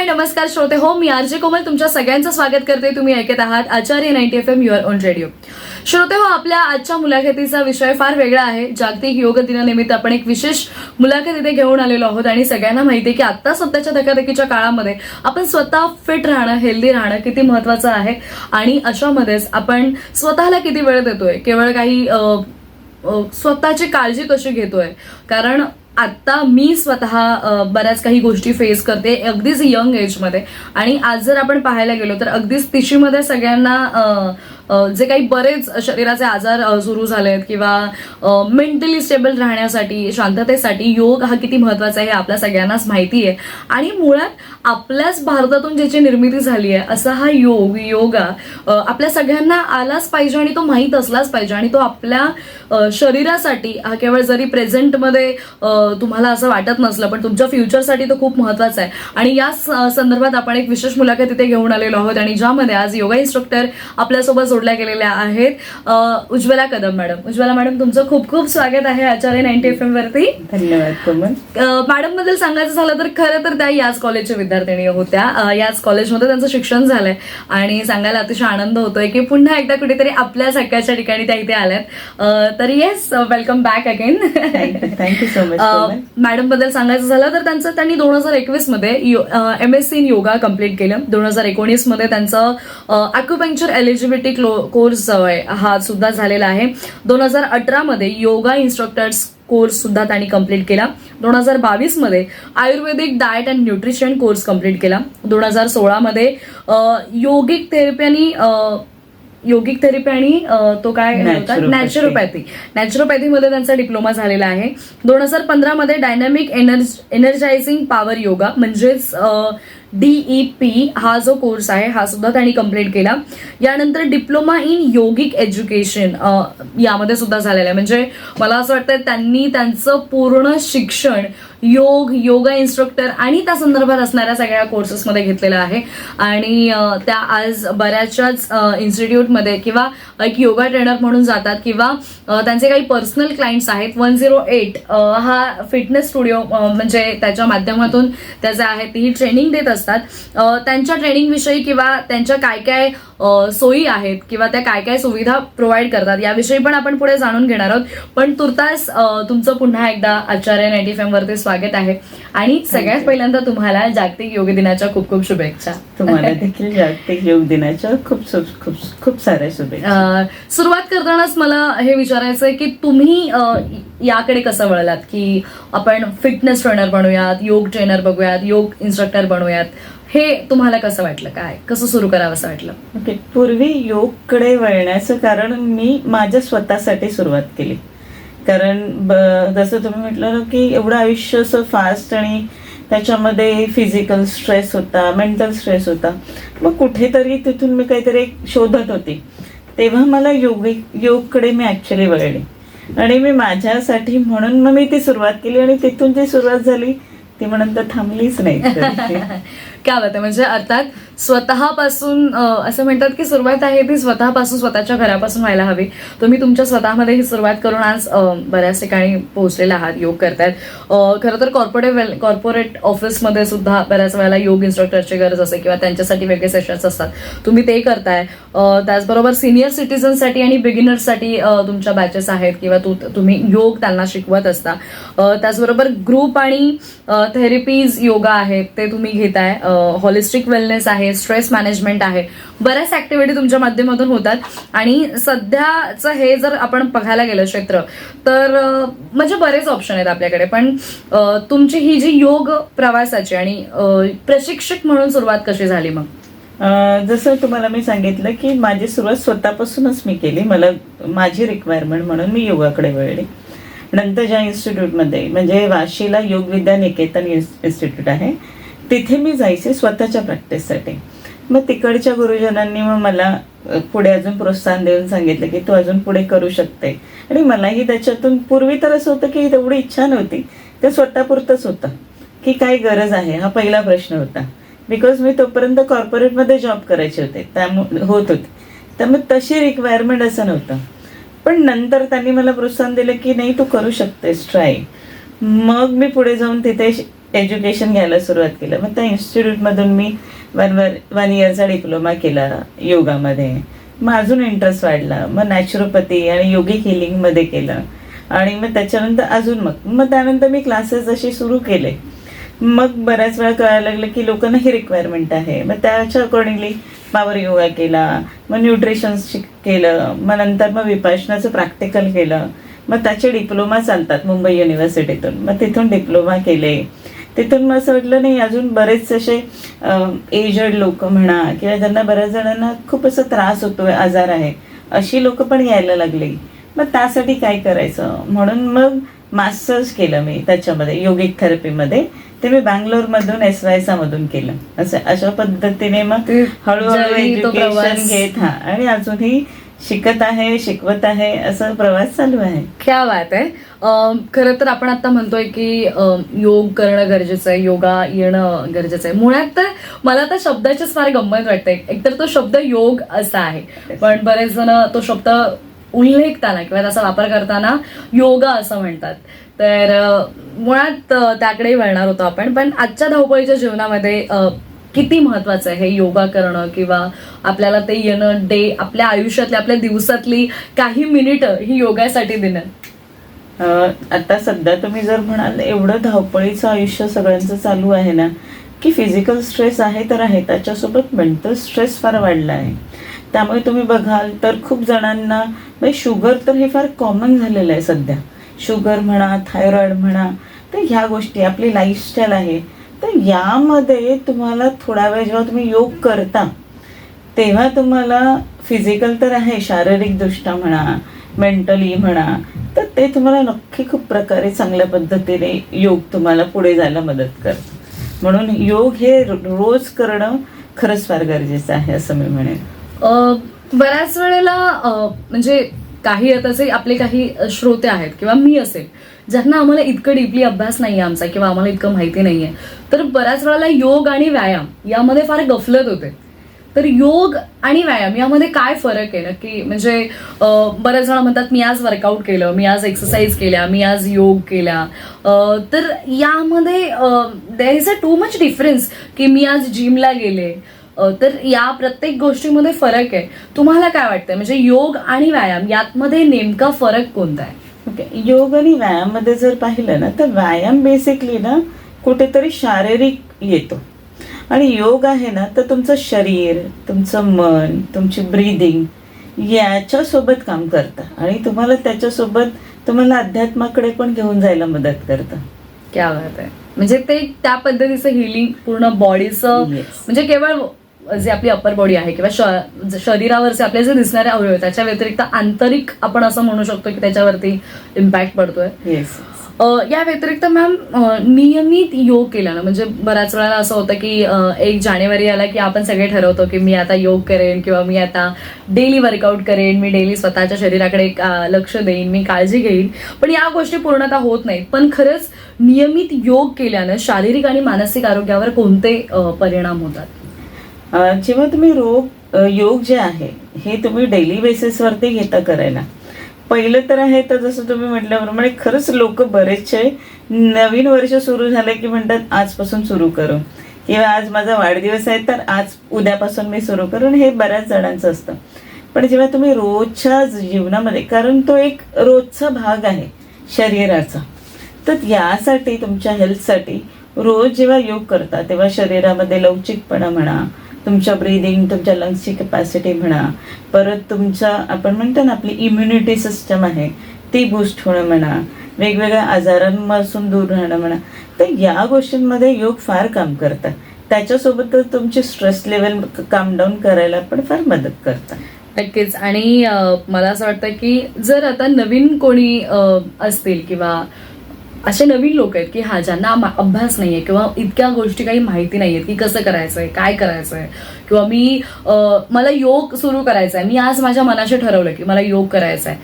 नमस्कार श्रोते हो, मी आरजे कोमल तुमच्या सगळ्यांचं स्वागत करते. तुम्ही ऐकत आहात आचार्य 90 FM युअर ओन रेडिओ. श्रोते हो, आपल्या आजच्या मुलाखतीचा विषय फार वेगळा आहे. जागतिक योग दिनानिमित्त आपण एक विशेष मुलाखत इथे घेऊन आलेलो आहोत आणि सगळ्यांना माहिती आहे की आता सध्याच्या धकाधकीच्या काळामध्ये आपण स्वतः फिट राहणं, हेल्दी राहणं किती महत्वाचं आहे आणि अशामध्येच आपण स्वतःला किती वेळ देतोय, केवळ काही स्वतःची काळजी कशी घेतोय. कारण आता मी स्वतः बऱ्याच काही गोष्टी फेस करते अगदीच यंग एजमध्ये. आणि आज जर आपण पाहायला गेलो तर अगदीच 30मध्ये सगळ्यांना जे काही बरेच शरीराचे आजार सुरू झाले आहेत किंवा मेंटली स्टेबल राहण्यासाठी, शांततेसाठी योग हा किती महत्वाचा आहे हे आपल्या सगळ्यांनाच माहिती आहे. आणि मुळात आपल्याच भारतातून ज्याची निर्मिती झाली आहे असा हा योगा आपल्या सगळ्यांना आलाच पाहिजे आणि तो माहीत असलाच पाहिजे. आणि तो आपल्या शरीरासाठी हा केवळ जरी प्रेझेंटमध्ये तुम्हाला असं वाटत नसलं पण तुमच्या फ्युचरसाठी तो खूप महत्वाचा आहे. आणि या संदर्भात आपण एक विशेष मुलाखत इथे घेऊन आलेलो आहोत आणि ज्यामध्ये आज योगा इन्स्ट्रक्टर आपल्यासोबत जोडल्या गेलेल्या आहेत उज्ज्वला कदम मॅडम. उज्ज्वला मॅडम, तुमचं खूप खूप स्वागत आहे आचार्य 90 FM वरती. धन्यवाद कोमल. मॅडम बद्दल सांगायचं झालं तर खरं तर त्या याच कॉलेजच्या विद्यार्थिनी होत्या. याच कॉलेजमध्ये त्यांचं शिक्षण झालंय आणि सांगायला अतिशय आनंद होतोय की पुन्हा एकदा कुठेतरी आपल्या सगळ्याच्या ठिकाणी त्या इथे आल्यात. तर yes, welcome back again. Thank you so much. Madam बद्दल सांगायचं झालं तर त्यांनी 2021 मध्ये MSc इन योगा कम्प्लीट केलं. 2019 मध्ये त्यांचं अॅक्युपंक्चर एलिजिबिलिटी कोर्स हा सुद्धा झालेला आहे. 2018 मध्ये योगा इन्स्ट्रक्टर्स कोर्स सुद्धा त्यांनी कम्प्लीट केला. 2022 मध्ये ayurvedic diet and nutrition course complete केला. 2016 मध्ये योगिक थेरपी आणि तो काय होता नॅचरोपॅथी मध्ये त्यांचा डिप्लोमा झालेला आहे. 2015 मध्ये डायनामिक एनर्जायझिंग पॉवर योगा म्हणजेच DEP हा जो कोर्स आहे हा सुद्धा त्यांनी कम्प्लीट केला. यानंतर डिप्लोमा इन योगिक एज्युकेशन यामध्ये सुद्धा झालेलं आहे. म्हणजे मला असं वाटतं त्यांनी त्यांचं पूर्ण शिक्षण योगा इन्स्ट्रक्टर आणि त्या संदर्भात असणाऱ्या सगळ्या कोर्सेसमध्ये घेतलेलं आहे. आणि त्या आज बऱ्याचशाच इन्स्टिट्यूटमध्ये किंवा एक योगा ट्रेनर म्हणून जातात किंवा त्यांचे काही पर्सनल क्लायंट्स आहेत. 108 हा फिटनेस स्टुडिओ म्हणजे त्याच्या माध्यमातून त्याचे आहेत ही ट्रेनिंग देत असतात. त्यांच्या ट्रेनिंग विषयी किंवा त्यांच्या काय काय सोयी आहेत किंवा त्या काय काय सुविधा प्रोव्हाइड करतात याविषयी पण आपण पुढे जाणून घेणार आहोत. पण तुर्तास तुमचं पुन्हा एकदा आचार्य 90 FM वरती स्वागत आहे. आणि सगळ्यात पहिल्यांदा तुम्हाला जागतिक योग दिनाच्या खूप खूप शुभेच्छा. तुम्हाला देखील जागतिक योग दिनाच्या खूप खूप खूप साऱ्या शुभेच्छा. सुरुवात करतानाच मला हे विचारायचं आहे की तुम्ही याकडे कसं वळलात की आपण फिटनेस ट्रेनर बनूयात, योग ट्रेनर बघूयात, योग इन्स्ट्रक्टर बनूयात. हे तुम्हाला कसं वाटलं, काय कसं सुरू करावं असं वाटलं? ओके, पूर्वी योगकडे वळण्याचं कारण मी माझ्या स्वतःसाठी सुरुवात केली. कारण जसं तुम्ही म्हटलं ना की एवढं आयुष्य असं फास्ट आणि त्याच्यामध्ये फिजिकल स्ट्रेस होता, मेंटल स्ट्रेस होता. मग कुठेतरी तिथून मी काहीतरी शोधत होती. तेव्हा मला योगकडे मी ॲक्च्युली वळले आणि मी माझ्यासाठी म्हणून मग मी ती सुरुवात केली आणि तिथून जी सुरुवात झाली ती म्हणून थांबलीच नाही. काय होतं म्हणजे अर्थात स्वतःपासून असं म्हणतात की सुरुवात आहे ती स्वतःपासून, स्वतःच्या घरापासून व्हायला हवी. तुम्ही तुमच्या स्वतःमध्ये ही सुरुवात करून आज बऱ्याच ठिकाणी पोहोचलेला आहात, योग करतायत. खरं तर कॉर्पोरेट ऑफिसमध्ये सुद्धा बऱ्याच वेळेला योग इन्स्ट्रक्टरची गरज असते किंवा त्यांच्यासाठी वेगळे सेशन्स असतात, तुम्ही ते करताय. त्याचबरोबर सिनियर सिटीजनसाठी आणि बिगिनर्ससाठी तुमच्या बॅचेस आहेत किंवा तुम्ही योग त्यांना शिकवत असता. त्याचबरोबर ग्रुप आणि थेरपीज योगा आहेत ते तुम्ही घेताय. हॉलिस्टिक वेलनेस आहे, स्ट्रेस मॅनेजमेंट आहे, बऱ्याच ऍक्टिव्हिटी तुमच्या माध्यमातून होतात. आणि सध्याचं हे जर आपण बघायला गेलं क्षेत्र तर म्हणजे बरेच ऑप्शन आहेत आपल्याकडे. पण तुमची ही जी योग प्रवासाची आणि प्रशिक्षक म्हणून सुरुवात कशी झाली मग? जसं तुम्हाला मी सांगितलं की माझी सुरुवात स्वतःपासूनच मी केली. मला माझी रिक्वायरमेंट म्हणून मी योगाकडे वळले. नंतर ज्या इन्स्टिट्यूटमध्ये म्हणजे वाशीला योग विद्या निकेतन इन्स्टिट्यूट आहे तिथे मी जायचे स्वतःच्या प्रॅक्टिससाठी. मग तिकडच्या गुरुजनांनी मग मला पुढे अजून प्रोत्साहन देऊन सांगितलं की तू अजून पुढे करू शकते. आणि मलाही त्याच्यातून पूर्वी तर असं होतं की तेवढी इच्छा नव्हती, ते स्वतःपुरतंच होतं की काय गरज आहे हा पहिला प्रश्न होता. बिकॉज मी तोपर्यंत कॉर्पोरेटमध्ये जॉब करायचे होते, त्यामुळे होत होते, त्यामुळे तशी रिक्वायरमेंट असं नव्हतं. पण नंतर त्यांनी मला प्रोत्साहन दिलं की नाही तू करू शकतेस, ट्राय. मग मी पुढे जाऊन तिथे एज्युकेशन घ्यायला सुरुवात केलं. मग त्या इन्स्टिट्यूटमधून मी 1 इयरचा डिप्लोमा केला योगामध्ये. मग अजून इंटरेस्ट वाढला. मग नॅचरोपॅथी आणि योगिक हिलिंगमध्ये केलं. आणि मग त्याच्यानंतर अजून मग त्यानंतर मी क्लासेस असे सुरू केले. मग बऱ्याच वेळा कळायला लागलं की लोकांना ही रिक्वायरमेंट आहे. मग त्याच्या अकॉर्डिंगली पॉवर योगा केला, मग न्यूट्रिशन केलं, मग नंतर मग विपासनाचं प्रॅक्टिकल केलं. मग त्याचे डिप्लोमा चालतात मुंबई युनिव्हर्सिटीतून. मग तिथून डिप्लोमा केले. तिथून मग असं वाटलं नाही अजून बरेच असे एजड लोक म्हणा किंवा ज्यांना बऱ्याच जणांना खूप असा त्रास होतोय, आजार आहे, अशी लोक पण यायला लागली. मग त्यासाठी काय करायचं म्हणून मग मास्टर्स केलं मी त्याच्यामध्ये योगिक थेरपीमध्ये. ते मी बँगलोरमधून SYSA मधून केलं. अशा पद्धतीने मग हळूहळू एज्युकेशन घेत आणि अजूनही शिकत आहे, शिकवत आहे, असा प्रवास चालू आहे. क्या बात आहे. खरं तर आपण आता म्हणतोय की योग करणं गरजेचं आहे, योगा येणं गरजेचं आहे. मुळात तर मला तर शब्दाचीच फार गंमत वाटते. एकतर तो शब्द योग असा आहे, पण बरेच जण तो शब्द उल्लेखताना किंवा त्याचा वापर करताना योगा असं म्हणतात. तर मुळात त्याकडे वळणार होतो आपण. पण आजच्या धावपळीच्या जीवनामध्ये किती महत्वाचं आहे हे योगा करणं किंवा आपल्याला ते येणं, आपल्या आयुष्यातली, आपल्या दिवसातली काही मिनिटं ही योगासाठी देणं. आता सध्या तुम्ही जर म्हणाल एवढं धावपळीचं आयुष्य सगळ्यांचं चालू आहे ना, की फिजिकल स्ट्रेस आहे तर आहे, त्याच्यासोबत मेंटल स्ट्रेस फार वाढला आहे. त्यामुळे तुम्ही बघाल तर खूप जणांना म्हणजे शुगर तर हे फार कॉमन झालेलं आहे सध्या. शुगर म्हणा, थायरॉइड म्हणा, तर ह्या गोष्टी आपली लाईफस्टाईल आहे. तर यामध्ये तुम्हाला थोडा वेळ जेव्हा तुम्ही योग करता तेव्हा तुम्हाला फिजिकल तर आहे, शारीरिकदृष्ट्या म्हणा, मेंटली म्हणा, तर ते तुम्हाला नक्की खूप प्रकारे चांगल्या पद्धतीने योग तुम्हाला पुढे जायला मदत करतं. म्हणून योग हे रोज करणं खरंच फार गरजेचं आहे असं मी म्हणेन. बऱ्याच वेळेला म्हणजे काही असे आपले काही श्रोते आहेत किंवा मी असेल ज्यांना आम्हाला इतकं डीपली अभ्यास नाहीये आमचा किंवा आम्हाला इतकं माहिती नाहीये, तर बऱ्याच वेळेला योग आणि व्यायाम यामध्ये फार गफलत होते. तर योग आणि व्यायाम यामध्ये काय फरक आहे नक्की? म्हणजे बरेच जण म्हणतात मी आज वर्कआउट केलं, मी आज एक्सरसाइज केल्या, मी आज योग केल्या, तर यामध्ये there is a too much difference की मी आज जिमला गेले. तर या प्रत्येक गोष्टीमध्ये फरक आहे. तुम्हाला काय वाटतंय म्हणजे योग आणि व्यायाम यातमध्ये नेमका फरक कोणता आहे? ओके, योग आणि व्यायाममध्ये जर पाहिलं ना तर व्यायाम बेसिकली ना कुठेतरी शारीरिक येतो आणि योग आहे ना तर तुमचं शरीर, तुमचं मन, तुमची ब्रीदिंग याच्यासोबत काम करतं आणि तुम्हाला त्याच्यासोबत तुम्हाला अध्यात्माकडे पण घेऊन जायला मदत करतं. क्या बात आहे. म्हणजे ते त्या पद्धतीचं हिलिंग पूर्ण बॉडीचं म्हणजे केवळ जे आपली अप्पर बॉडी आहे किंवा शरीरावरचे आपले जे दिसणारे अवयव त्याच्या व्यतिरिक्त आंतरिक आपण असं म्हणू शकतो की त्याच्यावरती इम्पॅक्ट पडतोय. या व्यतिरिक्त मॅम नियमित योग केल्यानं म्हणजे बऱ्याच वेळेला असं होतं की 1 जानेवारी आला की आपण सगळे ठरवतो की मी आता योग करेन किंवा मी आता डेली वर्कआउट करेन, मी डेली स्वतःच्या शरीराकडे लक्ष देईन, मी काळजी घेईन. पण या गोष्टी पूर्णतः होत नाहीत. पण खरंच नियमित योग केल्यानं शारीरिक आणि मानसिक आरोग्यावर कोणते परिणाम होतात? जेव्हा तुम्ही योग जे आहे हे तुम्ही डेली बेसिसवरती घेता करायला, पहिलं तर आहे तर जसं तुम्ही म्हटल्याप्रमाणे खरंच लोक बरेचसे नवीन वर्ष सुरू झाले की म्हणतात आजपासून सुरू करू किंवा आज माझा वाढदिवस आहे तर आज उद्यापासून मी सुरू करू, हे बऱ्याच जणांचं असतं. पण जेव्हा तुम्ही रोजच्या जीवनामध्ये, कारण तो एक रोजचा भाग आहे शरीराचा, तर यासाठी तुमच्या हेल्थसाठी रोज जेव्हा योग करता तेव्हा शरीरामध्ये लवचिकपणा म्हणा, तुमच्या ब्रीदिंग, तुमच्या लंग्सची कॅपॅसिटी म्हणा, परत तुमच्या आपण म्हणतो ना आपली इम्युनिटी सिस्टम आहे ती बूस्ट होणं म्हणा, वेगवेगळ्या आजारांपासून दूर राहणं म्हणा, तर या गोष्टींमध्ये योग फार काम करतात. त्याच्यासोबतच तुमची स्ट्रेस लेवल काम डाऊन करायला पण फार मदत करतात. नक्कीच. आणि मला असं वाटतं की जर आता नवीन कोणी असतील किंवा असे नवीन लोक आहेत की ज्यांना अभ्यास नाहीये किंवा इतक्या गोष्टी काही माहिती नाहीयेत की कसं करायचंय, काय करायचंय, किंवा मला योग सुरू करायचा आहे, मी आज माझ्या मनाशी ठरवलं की मला योग करायचा आहे,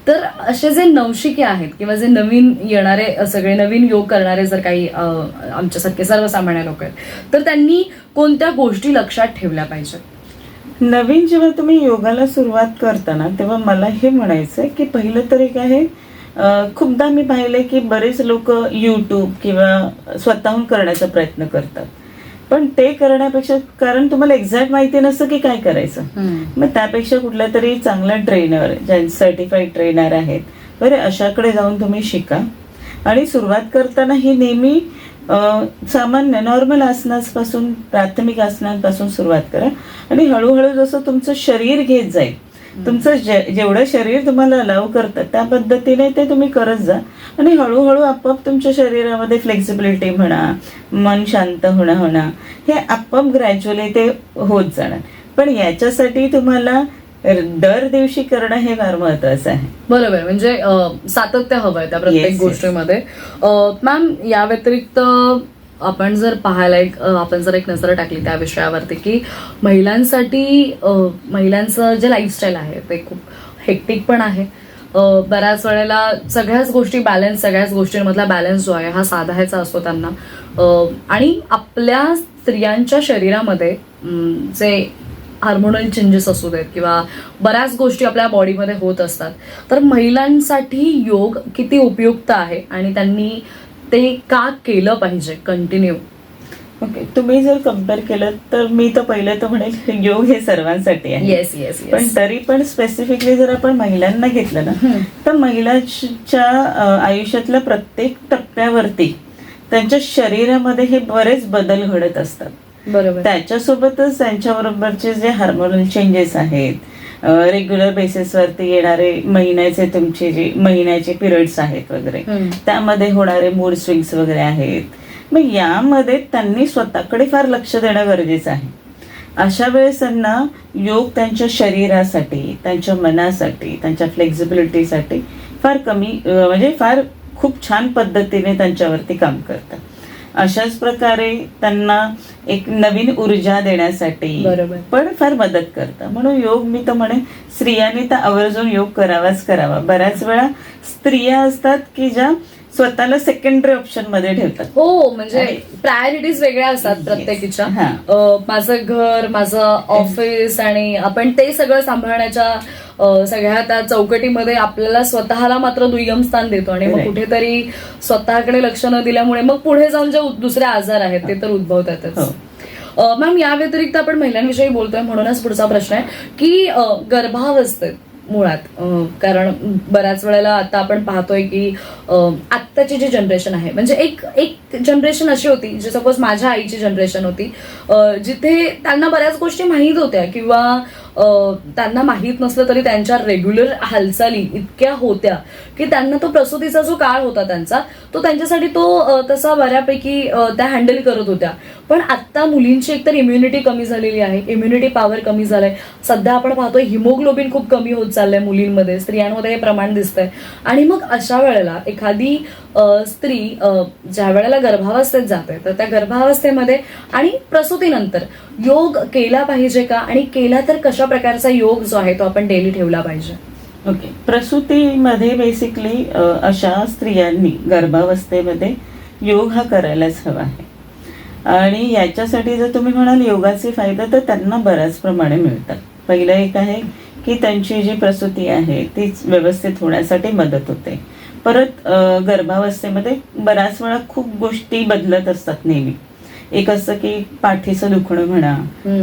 तर असे जे नवशिके आहेत किंवा जे नवीन येणारे सगळे नवीन योग करणारे जर काही आमच्यासारखे सर्वसामान्य लोक आहेत तर त्यांनी कोणत्या गोष्टी लक्षात ठेवल्या पाहिजेत? नवीन जेव्हा तुम्ही योगाला सुरुवात करता ना तेव्हा मला हे म्हणायचं आहे की पहिलं तर एक आहे खूपदा मी पाहिले की बरेच लोक यूट्यूब किंवा स्वतःहून करण्याचा प्रयत्न करतात, पण ते करण्यापेक्षा, कारण तुम्हाला एक्झॅक्ट माहिती नसतं की काय करायचं, मग त्यापेक्षा कुठला तरी चांगला ट्रेनर, ज्यांचे सर्टिफाईड ट्रेनर आहेत बरे, अशाकडे जाऊन तुम्ही शिका. आणि सुरुवात करताना ही नेहमी सामान्य नॉर्मल आसनांपासून, प्राथमिक आसनांपासून सुरुवात करा. आणि हळूहळू जसं तुमचं शरीर घेत जाईल, तुमचं जेवढं शरीर तुम्हाला अलाव करतं त्या पद्धतीने ते तुम्ही करत जा. आणि हळूहळू आपोआप तुमच्या शरीरामध्ये फ्लेक्सिबिलिटी म्हणा, मन शांत होणं हे आपोआप ग्रॅज्युअली ते होत जाणार. पण याच्यासाठी तुम्हाला दर दिवशी करणं हे फार महत्वाचं आहे. बरोबर, म्हणजे सातत्य हवंय त्या प्रत्येक गोष्टीमध्ये. मॅम, या व्यतिरिक्त आपण जर पाहायला आपण जर एक नजर टाकली त्या विषयावरती की महिलांसाठी महिलांचं जे लाईफस्टाईल आहे ते खूप हेक्टिक पण आहे. बऱ्याच वेळेला सगळ्याच गोष्टींमधला बॅलन्स जो आहे हा साधायचा असतो त्यांना. आणि आपल्या स्त्रियांच्या शरीरामध्ये जे हार्मोनल चेंजेस असू देत किंवा बऱ्याच गोष्टी आपल्या बॉडीमध्ये होत असतात, तर महिलांसाठी योग किती उपयुक्त आहे आणि त्यांनी ते का केलं पाहिजे कंटिन्यू? ओके, तुम्ही जर कम्पेअर केलं तर मी तर पहिलं तर म्हणेल योग हे सर्वांसाठी आहे. Yes yes. पण तरी पण स्पेसिफिकली जर आपण महिलांना घेतलं ना, तर महिलांच्या आयुष्यातल्या प्रत्येक टप्प्यावरती त्यांच्या शरीरामध्ये हे बरेच बदल घडत असतात. बरोबर. त्याच्यासोबतच त्यांच्याबरोबरचे जे हार्मोनल चेंजेस आहेत, रेग्युलर बेसिसवरती येणारे तुमचे जे महिन्याचे पिरियड्स आहेत वगैरे, त्यामध्ये होणारे मूड स्विंग्स वगैरे आहेत, मग यामध्ये त्यांनी स्वतःकडे फार लक्ष देणं गरजेचं आहे. अशा वेळेस त्यांना योग त्यांच्या शरीरासाठी, त्यांच्या मनासाठी, त्यांच्या फ्लेक्झिबिलिटीसाठी फार फार खूप छान पद्धतीने त्यांच्यावरती काम करतात. अशाच प्रकारे त्यांना एक नवीन ऊर्जा देण्यासाठी पण फार मदत करतं. म्हणून योग मी तर म्हणेन स्त्रियांनी तर आवर्जून योग करावा. बऱ्याच वेळा स्त्रिया असतात की ज्या स्वतःला सेकंडरी ऑप्शन मध्ये ठेवतात. हो, म्हणजे प्रायोरिटीज वेगळ्या असतात प्रत्येकीच्या. माझं घर, माझं ऑफिस आणि आपण ते सगळं सांभाळण्याच्या सगळ्या त्या चौकटीमध्ये आपल्याला स्वतःला मात्र दुय्यम स्थान देतो आणि मग कुठेतरी स्वतःकडे लक्ष न दिल्यामुळे मग पुढे जाऊन जे दुसरे आजार आहेत ते तर उद्भवतातच. मॅम, या व्यतिरिक्त आपण महिलांविषयी बोलतोय म्हणूनच पुढचा प्रश्न आहे की गर्भावस्थेत मुळात, कारण बऱ्याच वेळेला आता आपण पाहतोय की आत्ताची जी जनरेशन आहे, म्हणजे एक जनरेशन अशी होती जी सपोज माझ्या आईची जनरेशन होती, जिथे त्यांना बऱ्याच गोष्टी माहीत होत्या किंवा त्यांना माहीत नसलं तरी त्यांच्या रेग्युलर हालचाली इतक्या होत्या की त्यांना तो प्रसूतीचा जो काळ होता तो त्यांच्यासाठी तो तसा बऱ्यापैकी त्या हँडल करत होत्या. पण आता मुलींची एकतर इम्युनिटी कमी झालेली आहे, इम्युनिटी पॉवर कमी झालंय. सध्या आपण पाहतोय हिमोग्लोबिन खूप कमी होत चाललंय मुलींमध्ये, स्त्रियांमध्ये हे प्रमाण दिसतंय. आणि मग अशा वेळेला एखादी स्त्री ज्या वेळेला गर्भावस्थेत जाते तर त्या गर्भावस्थेमध्ये आणि प्रसूतीनंतर योग केला पाहिजे का, आणि केला तर कशा प्रकारचा योग जो आहे तो आपण डेली ठेवला पाहिजे? ओके, प्रसूतीमध्ये बेसिकली अशा स्त्रियांनी गर्भावस्थेमध्ये योग हा करायलाच हवा आहे. आणि याच्यासाठी जर तुम्ही म्हणाल योगाचे फायदे तर त्यांना बऱ्याच प्रमाणे मिळतात. पहिलं एक आहे की त्यांची जी प्रसूती आहे ती व्यवस्थित होण्यासाठी मदत होते. परत गर्भावस्थेमध्ये बऱ्याच वेळा खूप गोष्टी बदलत असतात नेहमी. एक असं की पाठीचं दुखणं म्हणा,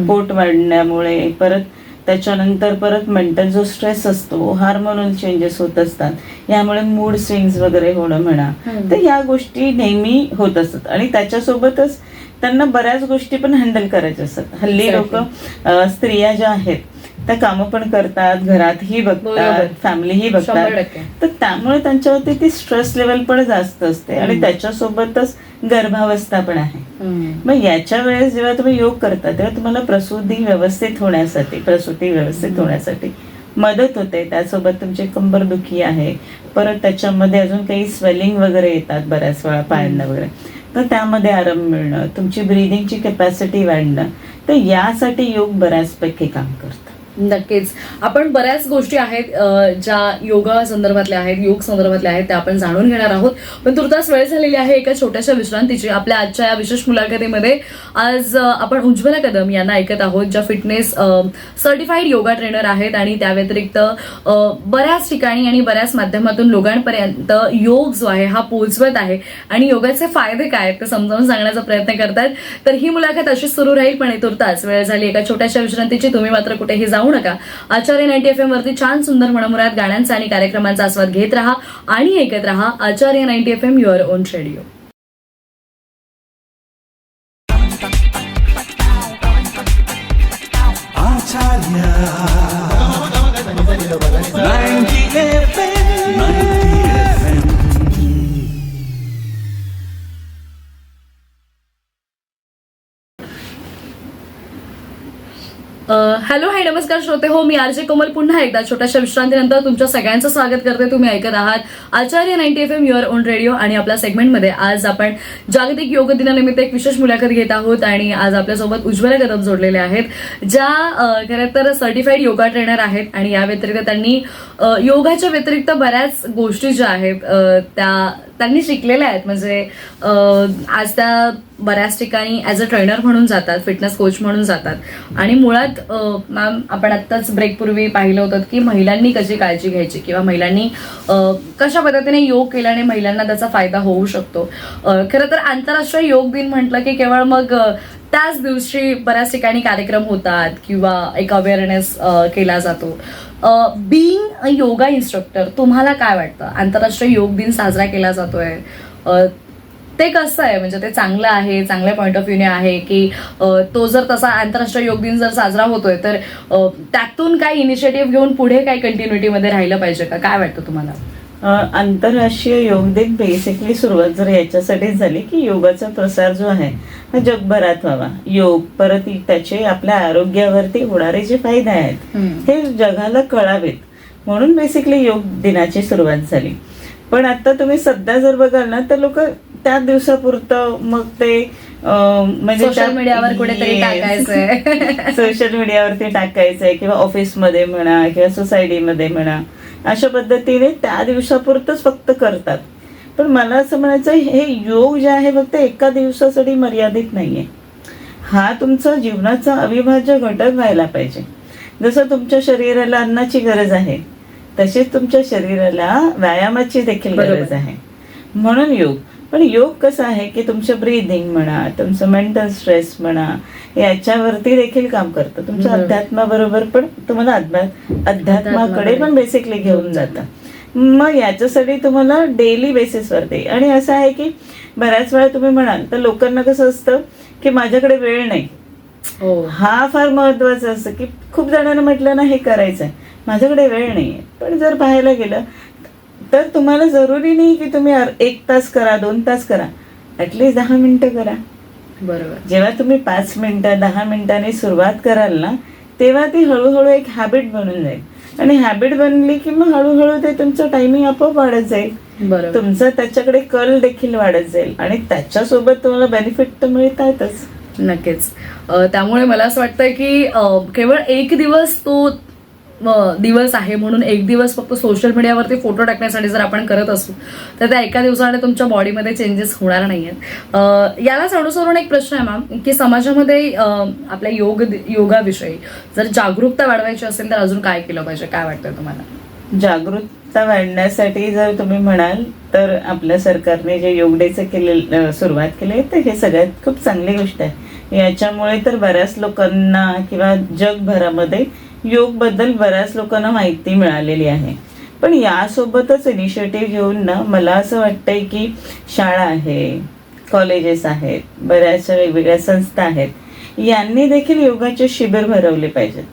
पोट वाढण्यामुळे, परत त्याच्यानंतर परत मेंटल जो स्ट्रेस असतो, हार्मोनल चेंजेस होत असतात, यामुळे मूड स्विंग्स वगैरे होणं म्हणा, तर या गोष्टी नेहमी होत असतात. आणि त्याच्यासोबतच त्यांना बऱ्याच गोष्टी पण हँडल करायच्या असतात. हल्ली लोक स्त्रिया ज्या आहेत त्या कामं पण करतात, घरातही बघतात, फॅमिलीही बघतात, तर त्यामुळे त्यांच्यावरती ती स्ट्रेस लेवल पण जास्त असते आणि त्याच्यासोबतच गर्भावस्था पण आहे. मग याच्या वेळेस जेव्हा तुम्ही योग करता तेव्हा तुम्हाला प्रसूती व्यवस्थित होण्यासाठी मदत होते. त्यासोबत तुमची कंबरदुखी आहे, परत त्याच्यामध्ये अजून काही स्वेलिंग वगैरे येतात बऱ्याच वेळा पायांना वगैरे, तर त्यामध्ये आराम मिळणं, तुमची ब्रीदिंगची कॅपॅसिटी वाढणं, तर यासाठी योग बऱ्याचपैकी काम करतं. नक्कीच. आपण बऱ्याच गोष्टी आहेत ज्या योगा संदर्भातल्या आहेत, योग संदर्भातल्या आहेत, त्या आपण जाणून घेणार आहोत. पण तुर्तास वेळ झालेली आहे एका छोट्याशा विश्रांतीची. आपल्या आजच्या या विशेष मुलाखतीमध्ये आज आपण उज्ज्वला कदम यांना ऐकत आहोत, ज्या फिटनेस सर्टिफाईड योगा ट्रेनर आहेत आणि त्या व्यतिरिक्त बऱ्याच ठिकाणी आणि बऱ्याच माध्यमातून लोकांपर्यंत योग जो आहे हा पोहोचवत आहे आणि योगाचे फायदे काय आहेत ते समजावून सांगण्याचा प्रयत्न करतात. तर ही मुलाखत अशीच सुरू राहील, पण तुर्तास वेळ झाली एका छोट्याशा विश्रांतीची. तुम्ही मात्र कुठेही जाऊ नका. आचार्य 90 FM वरती छान सुंदर मनमुराद गाण्यांचा आणि कार्यक्रमांचा आस्वाद घेत राहा आणि ऐकत राहा Acharya 90 FM your own radio. Hello, hi, नमस्कार श्रोते हो, मी आरजे कोमल पुन्हा एकदा छोट्याशा विश्रांतीनंतर तुमच्या सगळ्यांचं स्वागत करते. तुम्ही ऐकत आहात आचार्य 90 FM युअर ओन रेडिओ आणि आपल्या सेगमेंटमध्ये आज आपण जागतिक योग दिनानिमित्त एक विशेष मुलाखत घेत आहोत आणि आज आपल्यासोबत उज्ज्वला कदम जोडलेले आहेत, ज्या खरं तर सर्टिफाईड योगा ट्रेनर आहेत आणि या व्यतिरिक्त त्यांनी योगाच्या व्यतिरिक्त बऱ्याच गोष्टी ज्या आहेत त्या त्यांनी शिकलेल्या आहेत. म्हणजे आज त्या बऱ्याच ठिकाणी ॲज अ ट्रेनर म्हणून जातात, फिटनेस कोच म्हणून जातात आणि मुळात मॅम आपण आत्ताच ब्रेकपूर्वी पाहिलं होतं की महिलांनी कशी काळजी घ्यायची किंवा महिलांनी कशा पद्धतीने योग केल्याने महिलांना त्याचा फायदा होऊ शकतो. खरं तर आंतरराष्ट्रीय योग दिन म्हटलं की केवळ मग त्याच दिवशी बऱ्याच ठिकाणी कार्यक्रम होतात किंवा एक अवेअरनेस केला जातो. बीइंग अ योगा इन्स्ट्रक्टर, तुम्हाला काय वाटतं आंतरराष्ट्रीय योग दिन साजरा केला जातोय ते कसं आहे? म्हणजे ते चांगलं आहे, चांगल्या पॉईंट ऑफ व्ह्यूने आहे की तो जर तसा आंतरराष्ट्रीय योग दिन जर साजरा होतोय तर त्यातून काय इनिशिएटिव्ह घेऊन पुढे काय कंटिन्युटीमध्ये राहिलं पाहिजे का? काय वाटतं तुम्हाला? आंतरराष्ट्रीय योग दिन बेसिकली सुरुवात जर याच्यासाठीच झाली की योगाचा प्रसार जो आहे हा जगभरात व्हावा. योग परत त्याचे आपल्या आरोग्यावरती होणारे जे फायदे आहेत हे जगाला कळावेत म्हणून बेसिकली योग दिनाची सुरुवात झाली. पण आता तुम्ही सध्या जर बघाल ना तर लोक त्या दिवसापुरतं मग ते म्हणजे सोशल मीडियावर कुठेतरी टाकायचंय, सोशल मीडियावरती टाकायचंय किंवा ऑफिसमध्ये म्हणा किंवा सोसायटीमध्ये म्हणा अशा पद्धतीने त्या दिवसापुरतच फक्त करतात. पण मला असं म्हणायचं हे योग जे आहे फक्त एका दिवसासाठी मर्यादित नाहीये. हा तुमचा जीवनाचा अविभाज्य घटक व्हायला पाहिजे. जसं तुमच्या शरीराला अन्नाची गरज आहे तशीच तुमच्या शरीराला व्यायामाची देखील गरज आहे, म्हणून योग. पण योग कसं आहे की तुमचं ब्रीदिंग म्हणा, तुमचं मेंटल स्ट्रेस म्हणा याच्यावरती देखील काम करतं. तुमच्या अध्यात्माबरोबर पण तुम्हाला अध्यात्माकडे पण बेसिकली घेऊन जातं. मग याच्यासाठी तुम्हाला डेली बेसिसवरती, आणि असं आहे की बऱ्याच वेळा तुम्ही म्हणाल तर लोकांना कसं असतं की माझ्याकडे वेळ नाही, हा फार महत्वाचा असतं की खूप जणांना म्हटलं ना हे करायचं आहे, माझ्याकडे वेळ नाहीये. पण जर पाहायला गेलं तर तुम्हाला जरुरी नाही की तुम्ही 1 तास करा, 2 तास करा, ॲटलिस्ट 10 मिनिटं करा. बरोबर. जेव्हा तुम्ही 5 मिनिटं 10 मिनिटांनी सुरुवात कराल ना तेव्हा ती हळूहळू एक हॅबिट बनून जाईल आणि हॅबिट बनली की मग हळूहळू ते तुमचं टायमिंग आपोआप वाढत जाईल. तुमचं त्याच्याकडे कल देखील वाढत जाईल आणि त्याच्यासोबत तुम्हाला बेनिफिट तर मिळतातच. नक्कीच. त्यामुळे मला असं वाटतं की केवळ एक दिवस तो दिवस आहे म्हणून एक दिवस फक्त सोशल मीडियावरती फोटो टाकण्यासाठी जर आपण करत असू तर त्या एका दिवसाने तुमच्या बॉडीमध्ये चेंजेस होणार नाहीयेत. यालाच अनुसरून एक प्रश्न आहे मॅम की समाजामध्ये आपल्या योगाविषयी जर जागरूकता वाढवायची असेल तर अजून काय केलं पाहिजे? काय वाटतं तुम्हाला? जागरूकता वाढण्यासाठी जर तुम्ही म्हणाल तर आपल्या सरकारने जे योग डेचं सुरुवात केली तर हे सगळ्यात खूप चांगली गोष्ट आहे. याच्यामुळे तर बऱ्याच लोकांना किंवा जगभरामध्ये योग बद्दल बऱ्याच लोकांना माहिती मिळालेली आहे. पण यासोबतच इनिशिएटिव्ह घेऊन ना मला असं वाटतंय की शाळा आहे, कॉलेजेस आहेत, बऱ्याचशा वेगवेगळ्या संस्था आहेत, यांनी देखील योगाचे शिबिर भरवले पाहिजेत.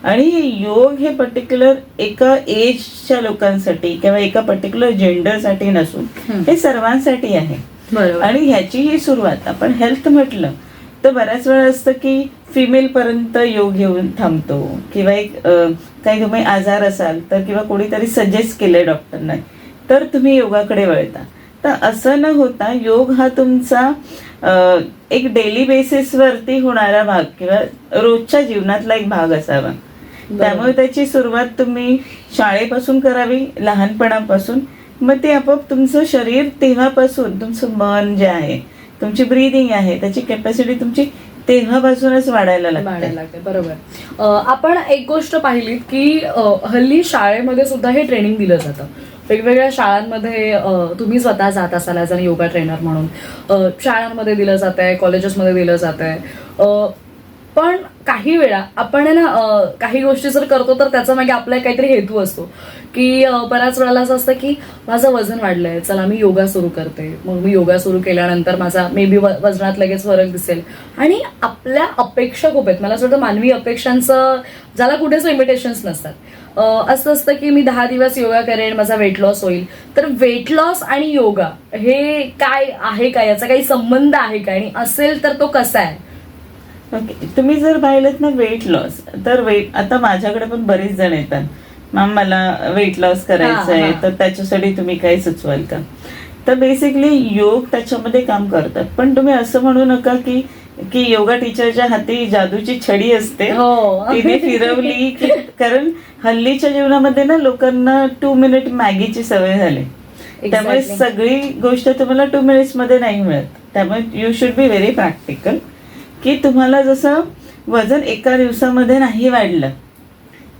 आणि योग हे पर्टिक्युलर एका एजच्या लोकांसाठी किंवा एका पर्टिक्युलर जेंडरसाठी नसून हे सर्वांसाठी आहे. आणि ह्याची ही सुरुवात आपण हेल्थ म्हटलं तर बऱ्याच वेळा असतं की फिमेल पर्यंत योग घेऊन थांबतो किंवा एक काही तुम्ही आजार असाल तर किंवा कोणीतरी सजेस्ट केलंय डॉक्टरना तर तुम्ही योगाकडे वळता. तर असं न होता योग हा तुमचा एक डेली बेसिसवरती होणारा भाग किंवा रोजच्या जीवनातला एक भाग असावा त्यामुळे त्याची सुरुवात तुम्ही शाळेपासून करावी, लहानपणापासून. मग ते आपोआप तुमचं शरीर तेव्हापासून, तुमचं मन जे आहे, तुमची ब्रीदिंग आहे, त्याची कॅपॅसिटी तुमची तेव्हापासूनच वाढायला लागते. बरोबर. आपण एक गोष्ट पाहिलीत की हल्ली शाळेमध्ये सुद्धा हे ट्रेनिंग दिलं जातं. वेगवेगळ्या शाळांमध्ये तुम्ही स्वतः जात असाल ॲज अ योगा ट्रेनर म्हणून. शाळांमध्ये दिलं जात आहे, कॉलेजेसमध्ये दिलं जात आहे. पण काही वेळा आपण आहे ना काही गोष्टी जर करतो तर त्याचा मागे आपला काहीतरी हेतू असतो की बऱ्याच वेळेला असं असतं की माझं वजन वाढलंय, चला मी योगा सुरू करते. मग मी योगा सुरू केल्यानंतर माझा मे बी वजनात लगेच फरक दिसेल. आणि आपल्या अपेक्षा खूप आहेत. मला असं वाटतं मानवी अपेक्षांचं ज्याला कुठेच लिमिटेशन्स नसतात. असं असतं की मी 10 दिवस योगा करेन, माझा वेट लॉस होईल. तर वेट लॉस आणि योगा हे काय आहे का, याचा काही संबंध आहे का, आणि असेल तर तो कसा आहे? ओके, तुम्ही जर पाहिलं ना वेट लॉस, तर आता माझ्याकडे पण बरेच जण येतात, मॅम मला वेट लॉस करायचं आहे, तर त्याच्यासाठी तुम्ही काही सुचवाल का? तर बेसिकली योग त्याच्यामध्ये काम करतात. पण तुम्ही असं म्हणू नका की की योगा टीचरच्या हाती जादूची छडी असते, तिने फिरवली की, कारण हल्लीच्या जीवनामध्ये ना लोकांना 2 मिनिट मॅगीची सवय झाली. त्यामुळे सगळी गोष्ट तुम्हाला 2 मिनिट्स मध्ये नाही मिळत. त्यामुळे you should be very practical की तुम्हाला जसं वजन एका दिवसामध्ये नाही वाढलं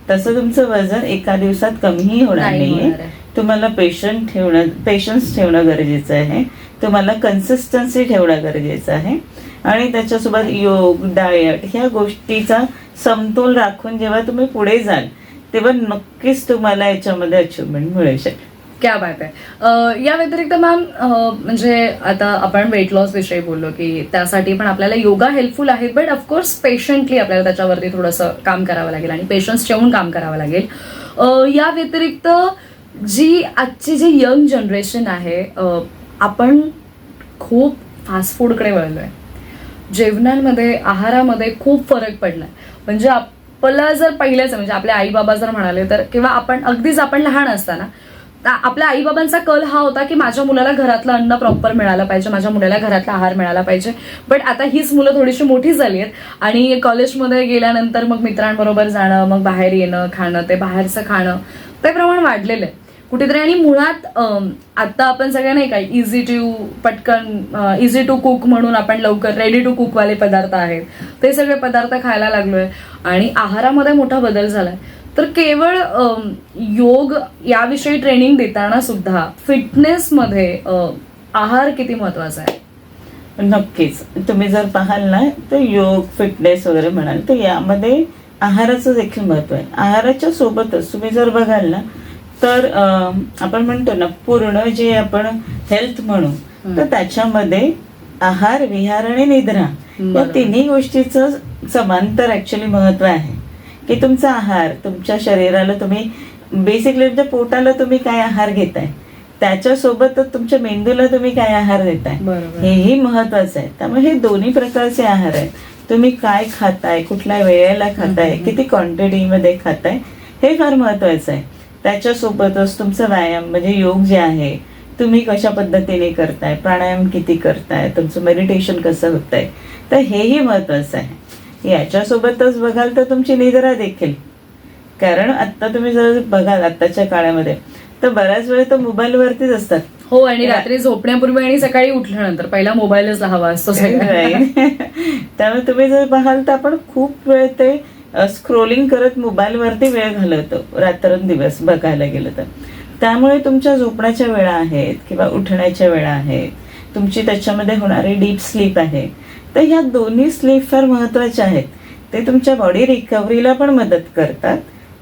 तसं तुमचं वजन एका दिवसात कमीही होणार नाहीये. तुम्हाला पेशन्स ठेवणं गरजेचं आहे. तुम्हाला कन्सिस्टन्सी ठेवणं गरजेचं आहे. आणि त्याच्यासोबत योग, डाएट ह्या गोष्टीचा समतोल राखून जेव्हा तुम्ही पुढे जाल तेव्हा नक्कीच तुम्हाला याच्यामध्ये अचिव्हमेंट मिळू शकेल. क्या बात आहे. या व्यतिरिक्त मॅम म्हणजे आता आपण वेट लॉस विषयी बोललो की त्यासाठी पण आपल्याला योगा हेल्पफुल आहे, बट ऑफकोर्स पेशंटली आपल्याला त्याच्यावरती थोडंसं काम करावं लागेल आणि पेशन्स ठेवून काम करावं लागेल. या व्यतिरिक्त जी आजची जी यंग जनरेशन आहे, आपण खूप फास्ट फूडकडे वळलोय. जेवणांमध्ये, आहारामध्ये खूप फरक पडलाय. म्हणजे आपला जर पहिल्याच म्हणजे आपले आई बाबा जर म्हणाले तर, किंवा आपण लहान असताना आपल्या आईबाबांचा कल हा होता की माझ्या मुलाला घरातलं अन्न प्रॉपर मिळालं पाहिजे, माझ्या मुलाला घरातला आहार मिळाला पाहिजे. बट आता हीच मुलं थोडीशी मोठी झाली आहेत आणि कॉलेजमध्ये गेल्यानंतर मग मित्रांबरोबर जाणं, मग बाहेर येणं, खाणं, ते बाहेरचं खाणं, ते प्रमाण वाढलेलं आहे कुठेतरी. आणि मुळात आता आपण सगळ्या नाही काय इझी टू कुक म्हणून आपण लवकर रेडी टू कुक वाले पदार्थ आहेत, ते सगळे पदार्थ खायला लागलोय आणि आहारामध्ये मोठा बदल झालाय. तर केवळ योग याविषयी ट्रेनिंग देताना सुद्धा फिटनेसमध्ये आहार किती महत्वाचा आहे? नक्कीच. तुम्ही जर पाहाल ना तर योग, फिटनेस वगैरे म्हणाल तर यामध्ये आहाराचं देखील महत्व आहे. आहाराच्या सोबतच तुम्ही जर बघाल ना तर आपण म्हणतो ना पूर्ण जे आपण हेल्थ म्हणू, तर त्याच्यामध्ये आहार, विहार आणि निद्रा या तिन्ही गोष्टीचं समांतर ऍक्च्युली महत्व आहे. की तुमचा आहार, तुमच्या शरीराला तुम्ही बेसिकली तुमच्या पोटाला तुम्ही काय आहार घेताय, त्याच्यासोबतच तुमच्या मेंदूला तुम्ही काय आहार देताय, हेही महत्वाचं आहे. त्यामुळे हे दोन्ही प्रकारचे आहार आहेत. तुम्ही काय खाताय, कुठल्या वेळेला खाताय, किती क्वांटिटीमध्ये खाताय, हे फार महत्वाचं आहे. त्याच्यासोबतच तुमचं व्यायाम म्हणजे योग जे आहे तुम्ही कशा पद्धतीने करताय, प्राणायाम किती करताय, तुमचं मेडिटेशन कसं होत आहे, तर हेही महत्वाचं आहे. याच्यासोबतच बघाल तर तुमची निद्रा देखील, कारण आता तुम्ही जर बघाल आत्ताच्या काळामध्ये तर बऱ्याच वेळ तर मोबाईलवरतीच असतात. हो, आणि रात्री झोपण्यापूर्वी आणि सकाळी उठल्यानंतर पहिला मोबाईलच हवा असतो. त्यामुळे तुम्ही जर पाहाल तर आपण खूप वेळ ते स्क्रोलिंग करत मोबाईलवरती वेळ घालवतो रात्रंदिवस बघायला गेलं तर. त्यामुळे तुमच्या झोपण्याच्या वेळा आहेत किंवा उठण्याच्या वेळा आहेत, तुमची त्याच्यामध्ये होणारी डीप स्लीप आहे. तर ह्या दोन्ही स्लीप फार महत्वाच्या आहेत. ते तुमच्या बॉडी रिकव्हरीला पण मदत करतात,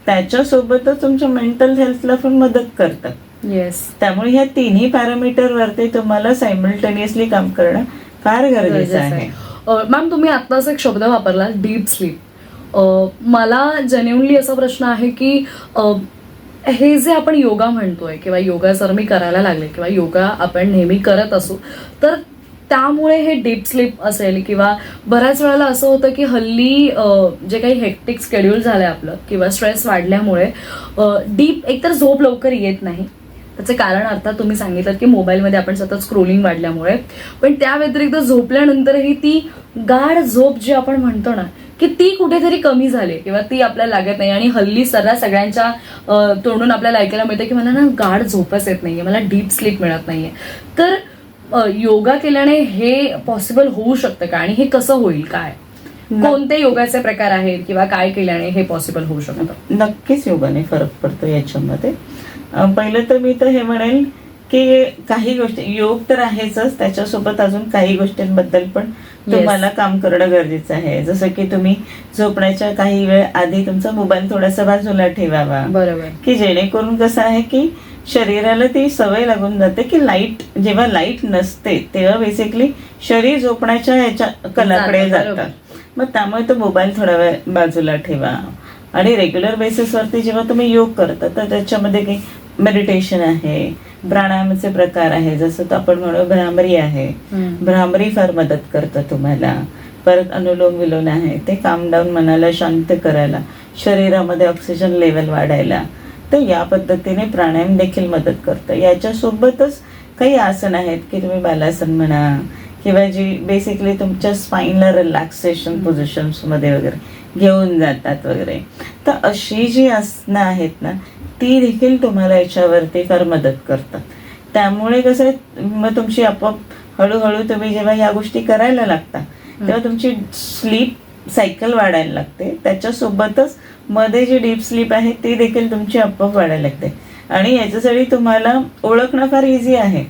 त्याच्यासोबतच तुमच्या मेंटल हेल्थला पण मदत करतात. येस. त्यामुळे ह्या तिन्ही पॅरामीटरवरती तुम्हाला सायमल्टेनियसली काम करणं फार गरजेचं आहे. मॅम, तुम्ही आत्ताच एक शब्द वापरला, डीप स्लीप. मला जेन्युइनली असा प्रश्न आहे की हे जे आपण योगा म्हणतोय किंवा योगा जर मी करायला लागले किंवा योगा आपण नेहमी करत असू तर त्यामुळे हे डीप स्लीप असेल, किंवा बऱ्याच वेळेला असं होतं की हल्ली जे काही हेक्टिक शेड्यूल झालंय आपलं किंवा स्ट्रेस वाढल्यामुळे डीप एकतर झोप लवकर येत नाही. त्याचे कारण अर्थात तुम्ही सांगितलं की मोबाईलमध्ये आपण सतत स्क्रोलिंग वाढल्यामुळे, पण त्या व्यतिरिक्त झोपल्यानंतरही ती गाढ झोप जी आपण म्हणतो ना की ती कुठेतरी कमी झाली किंवा ती आपल्याला लागत नाही. आणि हल्ली सर्रास सगळ्यांच्या तोंडून आपल्याला ऐकायला मिळतं की मला ना गाढ झोपच येत नाहीये, मला डीप स्लीप मिळत नाहीये. तर योगा केल्याने हे पॉसिबल होऊ शकतं का, आणि हे कसं होईल, काय कोणते योगाचे प्रकार आहेत किंवा काय केल्याने हे पॉसिबल होऊ शकतं? नक्कीच योगाने फरक पडतो याच्यामध्ये. पहिलं तर मी तर हे म्हणेल की काही गोष्टी, योग तर आहेच, त्याच्यासोबत अजून काही गोष्टींबद्दल पण तुम्हाला काम करणं गरजेचं आहे. जसं की तुम्ही झोपण्याच्या काही वेळ आधी तुमचा मोबाईल थोडासा बाजूला ठेवावा. बरोबर. की जेणेकरून कसं आहे की शरीराला ती सवय लागून जाते की जेव्हा लाईट नसते तेव्हा बेसिकली शरीर झोपण्याच्या ह्याच्या कलाकडे जातं. मग त्यामुळे तो मोबाईल थोडा वेळ बाजूला ठेवा. आणि रेग्युलर बेसिसवरती जेव्हा तुम्ही योग करता तर त्याच्यामध्ये काही मेडिटेशन आहे, प्राणायामाचे प्रकार आहे, जसं तर आपण म्हणू भ्रामरी आहे. भ्रामरी फार मदत करतं तुम्हाला. परत अनुलोम विलोम आहे, ते काम डाऊन मनाला शांत करायला, शरीरामध्ये ऑक्सिजन लेवल वाढायला. तर या पद्धतीने प्राणायाम देखील मदत करतं. याच्यासोबतच काही आसन आहेत की तुम्ही बालासन म्हणा किंवा जी बेसिकली तुमच्या स्पाईनला रिलॅक्सेशन पोझिशन्समध्ये वगैरे घेऊन जातात वगैरे. तर अशी जी आसनं आहेत ना ती देखील तुम्हाला याच्यावरती फार मदत करतात. त्यामुळे कसं मग तुमची आपोआप हळूहळू तुम्ही जेव्हा या गोष्टी करायला लागता तेव्हा तुमची स्लीप सायकल वाढायला लागते. त्याच्यासोबतच मध्ये जी डीप स्लीप आहे ती देखील तुमची आपोआप वाढायला लागते. आणि याच्यासाठी तुम्हाला ओळखणं फार इझी आहे.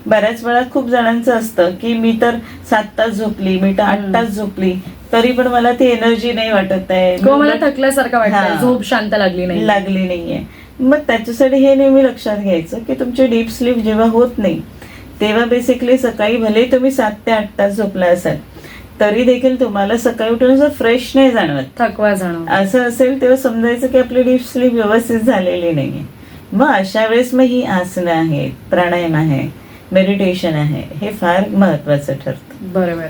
बऱ्याच वेळा खूप जणांचं असतं की मी तर 7 तास झोपली, मी तर 8 तास झोपली, तरी पण मला ती एनर्जी नाही वाटत आहे, मला थकल्यासारखं वाटतं, झोप शांत लागली नाहीये. मग त्याच्यासाठी हे नेहमी लक्षात घ्यायचं की तुमची डीप स्लीप जेव्हा होत नाही तेव्हा बेसिकली सकाळी भले तुम्ही 7 ते 8 तास झोपला असाल तरी देखील तुम्हाला सकाळी उठून असं फ्रेश नाही जाणवत, थकवा जाणवत. असं असेल तेव्हा समजायचं की आपली डीप स्लीप व्यवस्थित झालेली नाहीये. मग अशा वेळेस मग ही आसनं आहेत, प्राणायाम आहे, मेडिटेशन आहे, हे फार महत्वाचं ठरतं. बरोबर.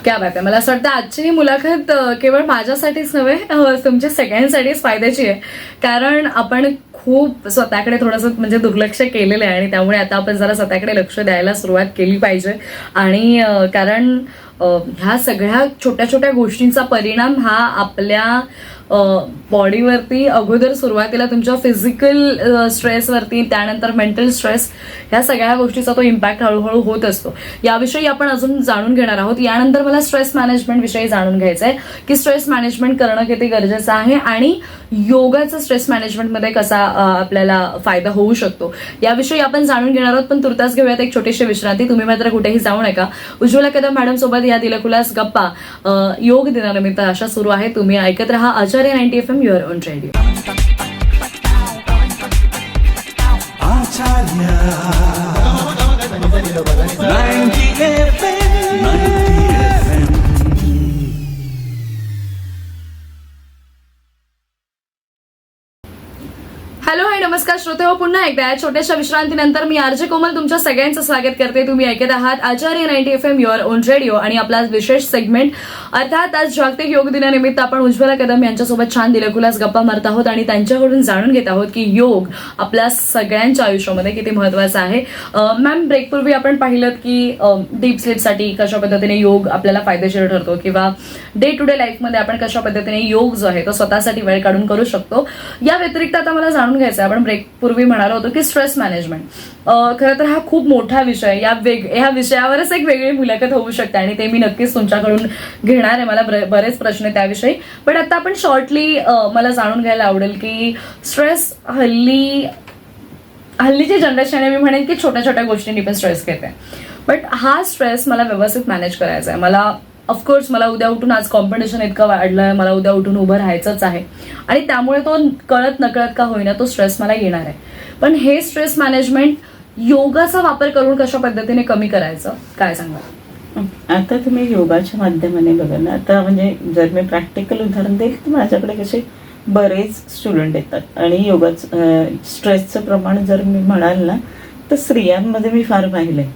क्या बात आहे. मला असं वाटतं आजची ही मुलाखत केवळ माझ्यासाठीच नव्हे, तुमच्या सगळ्यांसाठीच फायद्याची आहे. कारण आपण खूप स्वतःकडे थोडंसं म्हणजे दुर्लक्ष केलेलं आहे आणि त्यामुळे आता आपण जरा स्वतःकडे लक्ष द्यायला सुरुवात केली पाहिजे. आणि कारण ह्या सगळ्या छोट्या छोट्या गोष्टींचा परिणाम हा आपल्या बॉडीवरती अगोदर सुरुवातीला तुमच्या फिजिकल स्ट्रेसवरती, त्यानंतर मेंटल स्ट्रेस, ह्या सगळ्या गोष्टीचा तो इम्पॅक्ट हळूहळू होत असतो. याविषयी आपण अजून जाणून घेणार आहोत. यानंतर मला स्ट्रेस मॅनेजमेंट विषयी जाणून घ्यायचं आहे की स्ट्रेस मॅनेजमेंट करणं किती गरजेचं आहे आणि योगाचा स्ट्रेस मॅनेजमेंटमध्ये कसा आपल्याला फायदा होऊ शकतो याविषयी आपण जाणून घेणार आहोत. पण तुर्तास घेऊयात एक छोटीशी विश्रांती. तुम्ही मात्र कुठेही जाऊ नका. उज्ज्वला कदम मॅडम सोबत या दिलखुलास गप्पा योग दिनानिमित्त अशा सुरू आहे. तुम्ही ऐकत रहा आचार्य 90 FM your own radio. Hello hi नमस्कार श्रोते हो, पुन्हा एकदा या छोट्याशा विश्रांतीनंतर मी आरजे कोमल तुमच्या सगळ्यांचं स्वागत करते. तुम्ही ऐकत आहात आचार्य 90 FM युअर ओन रेडिओ आणि आपला विशेष सेगमेंट अर्थात आज जागतिक योग दिनानिमित्त आपण उज्ज्वला कदम यांच्यासोबत छान दिलखुलास गप्पा मारत आहोत आणि त्यांच्याकडून जाणून घेत आहोत की योग आपल्या सगळ्यांच्या आयुष्यामध्ये किती महत्वाचा आहे. मॅम, ब्रेकपूर्वी आपण पाहिलं की डीप स्लीपसाठी कशा पद्धतीने योग आपल्याला फायदेशीर ठरतो किंवा डे टू डे लाईफमध्ये आपण कशा पद्धतीने योग जो आहे तो स्वतःसाठी वेळ काढून करू शकतो. या व्यतिरिक्त आता मला जाणून घ्यायचं, आपण ब्रेक पूर्वी म्हणालो होतो की स्ट्रेस मॅनेजमेंट खरं तर हा खूप मोठा विषय. या विषयावरच एक वेगळी मुलाखत होऊ शकते आणि ते मी नक्कीच तुमच्याकडून घेणार आहे. मला बरेच प्रश्न आहे त्याविषयी. पण आता आपण शॉर्टली मला जाणून घ्यायला आवडेल की स्ट्रेस हल्लीची जनरेशन आहे, मी म्हणेन की छोट्या छोट्या गोष्टींनी पण स्ट्रेस घेते. बट हा स्ट्रेस मला व्यवस्थित मॅनेज करायचा आहे. मला ऑफकोर्स मला उद्या उठून, आज कॉम्पिटिशन इतकं वाढलंय, मला उद्या उठून उभं राहायचंच आहे आणि त्यामुळे तो कळत नकळत का होईना तो स्ट्रेस मला येणार आहे. पण हे स्ट्रेस मॅनेजमेंट योगाचा वापर करून कशा पद्धतीने कमी करायचं, काय सांगा? आता तुम्ही योगाच्या माध्यमाने बघा ना, आता म्हणजे जर मी प्रॅक्टिकल उदाहरण देईल तर माझ्याकडे कसे बरेच स्टुडंट येतात आणि योगाचं स्ट्रेसचं प्रमाण जर मी म्हणाल ना तर स्त्रियांमध्ये मी फार पाहिलंय.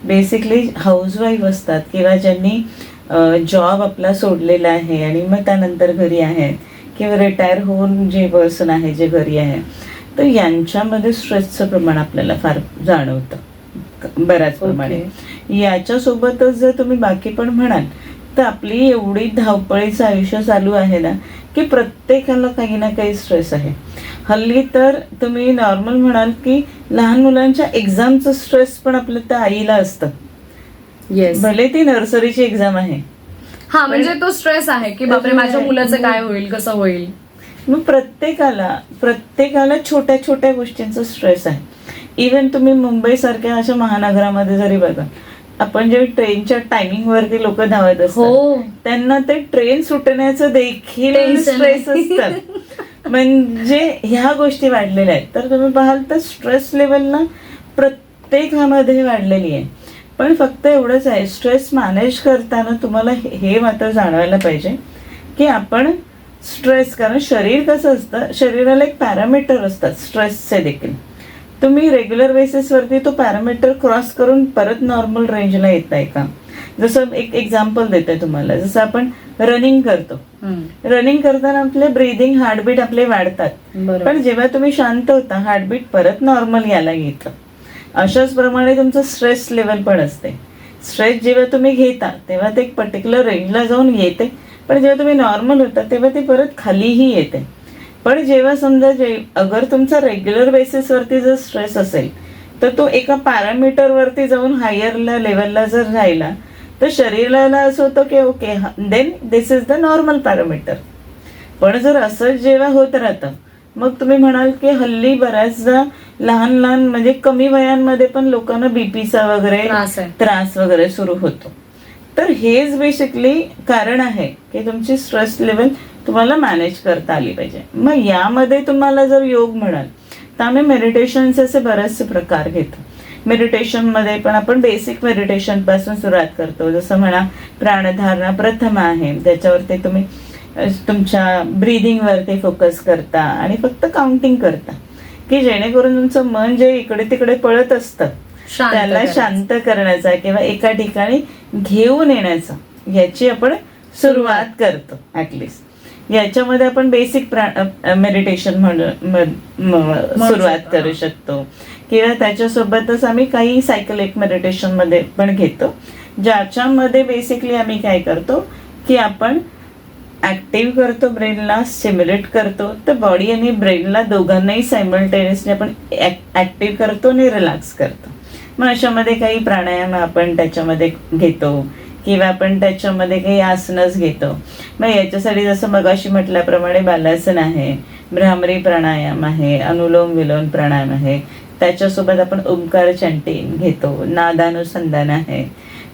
बेसिकली हाऊसवाईफ असतात किंवा ज्यांनी जॉब आपला सोडलेला आहे आणि मग त्यानंतर घरी आहेत किंवा रिटायर होऊन जे पर्सन आहे जे घरी आहे, तर यांच्यामध्ये स्ट्रेसचं प्रमाण आपल्याला फार जाणवतं बऱ्याच प्रमाणे. याच्यासोबतच जर तुम्ही बाकी पण म्हणाल तर आपली एवढी धावपळीचं आयुष्य चालू आहे ना की प्रत्येकाला काही ना काही स्ट्रेस आहे. हल्ली तर तुम्ही नॉर्मल म्हणाल की लहान मुलांच्या एक्झामचं स्ट्रेस पण आपल्या त्या आईला असतं. येस, भले ती नर्सरीची एक्झाम आहे. हा म्हणजे तो स्ट्रेस आहे की बापरे माझ्या मुलाचं काय होईल, कसं होईल. मग प्रत्येकाला छोट्या छोट्या गोष्टींचा स्ट्रेस आहे. इव्हन तुम्ही मुंबईसारख्या अशा महानगरामध्ये जरी बघा, आपण जे ट्रेनच्या टायमिंग वरती लोक धावत असतात त्यांना ते ट्रेन सुटण्याचं देखील स्ट्रेस असतं. म्हणजे ह्या गोष्टी वाढलेल्या आहेत. तर तुम्ही पाहाल तर स्ट्रेस लेवल ना प्रत्येकामध्ये वाढलेली आहे. पण फक्त एवढंच आहे, स्ट्रेस मॅनेज करताना तुम्हाला हे मात्र जाणवायला पाहिजे की आपण स्ट्रेस, कारण शरीर कसं असतं, शरीराला एक पॅरामीटर असतात स्ट्रेसचे देखील. तुम्ही रेग्युलर बेसिसवरती तो पॅरामीटर क्रॉस करून परत नॉर्मल रेंजला येत आहे का? जसं एक एक्झाम्पल देते तुम्हाला, जसं आपण रनिंग करतो, रनिंग करताना आपले ब्रीदिंग, हार्टबीट आपले वाढतात. पण जेव्हा तुम्ही शांत होता हार्टबीट परत नॉर्मल यायला येतं. अशाच प्रमाणे तुमचं स्ट्रेस लेवल पण असते. स्ट्रेस जेव्हा तुम्ही घेता तेव्हा ते एक पर्टिक्युलर रेंजला जाऊन येते, पण जेव्हा तुम्ही नॉर्मल होता तेव्हा ते परत खालीही येते. पण जेव्हा समजा अगर तुमचा रेग्युलर बेसिसवरती जर स्ट्रेस असेल तर तो एका पॅरामीटरवरती जाऊन हायर लेवलला जर राहिला तर शरीराला असं होतं की okay then this is the normal parameter. पण जर असं जेव्हा होत राहतं मग तुम्ही म्हणाल की हल्ली बऱ्याचदा लहान म्हणजे कमी वयांमध्ये पण लोकांना बीपीचा वगैरे त्रास वगैरे सुरू होतो. तर हेच बेसिकली कारण आहे की तुमची स्ट्रेस लेवल तुम्हाला मॅनेज करता आली पाहिजे. मग यामध्ये तुम्हाला जर योग म्हणाल तर आम्ही मेडिटेशनचे असे बरेचसे प्रकार घेतो. मेडिटेशनमध्ये पण आपण बेसिक मेडिटेशन पासून सुरुवात करतो. जसं म्हणा प्राणधारणा प्रथम आहे, त्याच्यावरती तुम्ही तुमच्या ब्रीदिंगवरती फोकस करता आणि फक्त काउंटिंग करता की जेणेकरून तुमचं मन जे इकडे तिकडे पळत असतं त्याला शांत करण्याचा किंवा एका ठिकाणी घेऊन येण्याचा याची आपण सुरुवात करतो. ऍटलिस्ट याच्यामध्ये आपण बेसिक मेडिटेशन सुरुवात करू शकतो किंवा त्याच्यासोबतच आम्ही काही सायकलिक मेडिटेशन मध्ये पण घेतो, ज्याच्यामध्ये बेसिकली आम्ही काय करतो की आपण ऍक्टिव्ह करतो ब्रेनला, स्टिम्युलेट करतो. तर बॉडी आणि ब्रेनला दोघांनाही सायमल्टेनियसली आपण ऍक्टिव्ह करतो आणि रिलॅक्स करतो. मग अशामध्ये काही प्राणायाम आपण त्याच्यामध्ये घेतो किंवा आपण त्याच्यामध्ये काही आसनच घेतो. मग याच्यासाठी जसं मगाशी म्हटल्याप्रमाणे बालासन आहे, भ्रामरी प्राणायाम आहे, अनुलोम विलोम प्राणायाम आहे, त्याच्यासोबत आपण ओंकार चॅन्टिंग घेतो, नादानुसंधान आहे.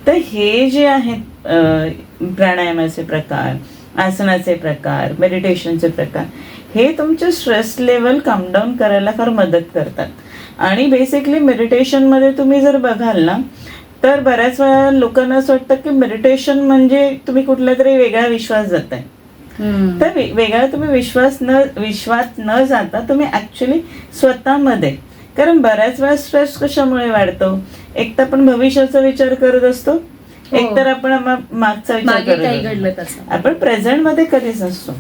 तर हे जे आहेत प्राणायामाचे प्रकार, आसनाचे प्रकार, मेडिटेशनचे प्रकार, हे तुमचे स्ट्रेस लेवल कम डाऊन करायला फार मदत करतात. आणि बेसिकली मेडिटेशनमध्ये तुम्ही जर बघाल ना तर बऱ्याच वेळा लोकांना असं वाटतं की मेडिटेशन म्हणजे तुम्ही कुठल्या तरी वेगळा विश्वास जाताय. तर वेगळा तुम्ही विश्वास न जाता तुम्ही ऍक्च्युली स्वतःमध्ये, कारण बऱ्याच वेळा स्ट्रेस कशामुळे वाढतो, एक तर आपण भविष्याचा विचार करत असतो, एक तर आपण मागचा विचार करत असतो, आपण प्रेझेंट मध्ये कधीच नसतो.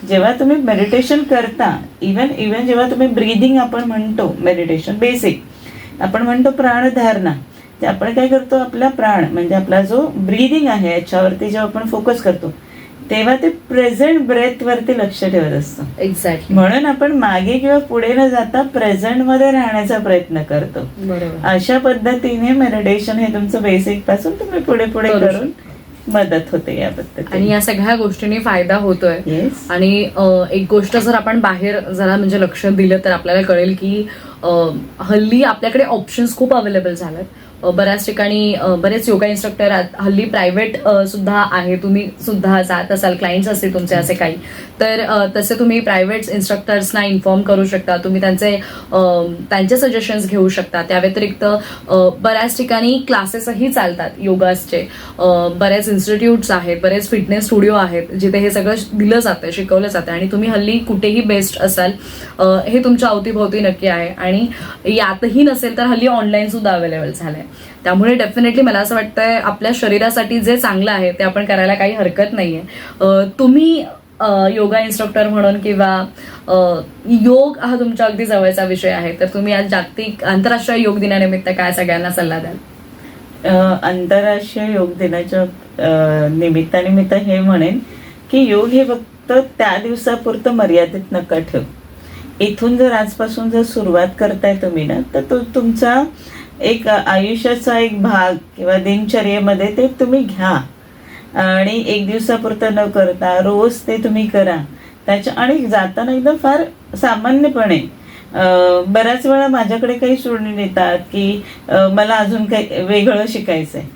जेव्हा तुम्ही मेडिटेशन करता, इव्हन जेव्हा तुम्ही ब्रीदिंग आपण म्हणतो, मेडिटेशन बेसिक आपण म्हणतो प्राणधारणा, ते आपण काय करतो, आपला प्राण म्हणजे आपला जो ब्रीदिंग आहे याच्यावरती जेव्हा आपण फोकस करतो तेव्हा ते प्रेझेंट ब्रेथ वरती लक्ष ठेवत असतं. एक्झॅक्टली. म्हणून आपण मागे किंवा पुढे न जाता प्रेझेंट मध्ये राहण्याचा प्रयत्न करतो. अशा पद्धतीने मेडिटेशन हे तुमचं बेसिक पासून तुम्ही पुढे पुढे करून मदत होते या पद्धतीने. आणि या सगळ्या गोष्टींनी फायदा होतोय. आणि एक गोष्ट जर आपण बाहेर जरा म्हणजे लक्ष दिलं तर आपल्याला कळेल की हल्ली आपल्याकडे ऑप्शन्स खूप अवेलेबल झालेत. बऱ्याच ठिकाणी बरेच योगा इन्स्ट्रक्टर हल्ली प्रायव्हेट सुद्धा आहे. तुम्ही सुद्धा जात असाल, क्लायंट्स असतील तुमचे असे काही, तर तसे तुम्ही प्रायव्हेट इन्स्ट्रक्टर्सना इन्फॉर्म करू शकता. तुम्ही त्यांचे सजेशन्स घेऊ शकता. त्या व्यतिरिक्त बऱ्याच ठिकाणी क्लासेसही चालतात योगासचे. बरेच इन्स्टिट्यूट्स आहेत, बरेच फिटनेस स्टुडिओ आहेत जिथे हे सगळं दिलं जातं, शिकवलं जातं. आणि तुम्ही हल्ली कुठेही बेस्ट असाल हे तुमच्या अवतीभोवती नक्की आहे. आणि यातही नसेल तर हल्ली ऑनलाईन सुद्धा अवेलेबल झालंय. त्यामुळे डेफिनेटली मला असं वाटतंय आपल्या शरीरासाठी जे चांगलं आहे ते आपण करायला काही हरकत नाहीये. तुम्ही योगा इन्स्ट्रक्टर म्हणून किंवा योग हा तुमच्या अगदी जवळचा विषय आहे, तर तुम्ही आज जागतिक आंतरराष्ट्रीय योग दिनानिमित्त काय सगळ्यांना सल्ला द्याल? आंतरराष्ट्रीय योग दिनाच्या निमित्ताने मी तर हे म्हणेन की योग हे फक्त त्या दिवसापुरतं मर्यादित नका ठेवू. इथून जर आजपासून जर सुरुवात करताय तुम्ही ना, तर तो तुमचा एक आयुष्याचा एक भाग किंवा दिनचर्येमध्ये ते तुम्ही घ्या आणि एक दिवसापुरतं न करता रोज ते तुम्ही करा. आणि जाताना एकदम फार सामान्यपणे बऱ्याच वेळा माझ्याकडे काही स्टुडंट येतात की मला अजून काही वेगळं शिकायचं आहे,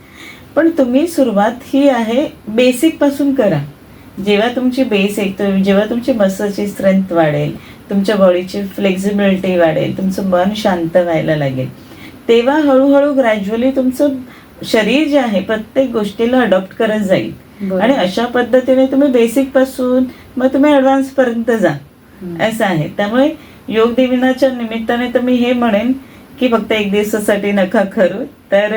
पण तुम्ही सुरुवात ही आहे बेसिकपासून करा. जेव्हा तुमची जेव्हा तुमची मसलची स्ट्रेंथ वाढेल, तुमच्या बॉडीची फ्लेक्झिबिलिटी वाढेल, तुमचं मन शांत व्हायला लागेल, तेव्हा हळूहळू ग्रॅज्युअली तुमचं शरीर जे आहे प्रत्येक गोष्टीला अडॉप्ट करत जाईल. आणि अशा पद्धतीने तुम्ही बेसिकपासून मग तुम्ही ॲडव्हान्सपर्यंत जा, असं आहे. त्यामुळे योग दिनाच्या निमित्ताने तर मी हे म्हणेन की फक्त एक दिवसासाठी नका करू, तर